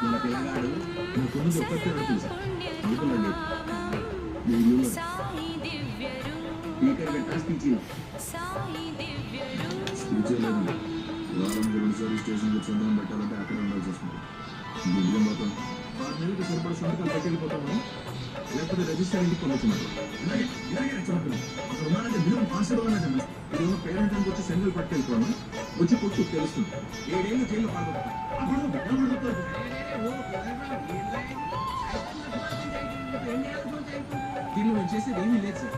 మన పిల్లగాడు నా కొన్ని ఒక్కటి అనుకుంటున్నాడు స్పీకర్ పెట్టా స్పీచ్ స్పీచ్ లేదు. వారానికి 2 సార్లు స్టేషన్కి చందనం పెట్టాలంటే అక్కడ ఉండాల్సి వస్తుంది. బిల్లు మొత్తం 6 నెలలకు సరిపడ సంతకాలు పెట్టిపోతాము, లేకపోతే రిజిస్టర్ ఇంటికి పంపించమంటారు. అక్కడ ఉన్నారంటే బిల్లు పాస్ అవ్వాలంటే ఇదేమో పేరెంట్ అని వచ్చి సెంట్రల్ పట్టుకెళ్ళిపోవడం వచ్చి పొట్టు తెలుస్తుంది. 7 ఏళ్ళు జైల్లో పాల్గొంటారు. దీనిలో చేసేది ఏమీ లేదు సార్.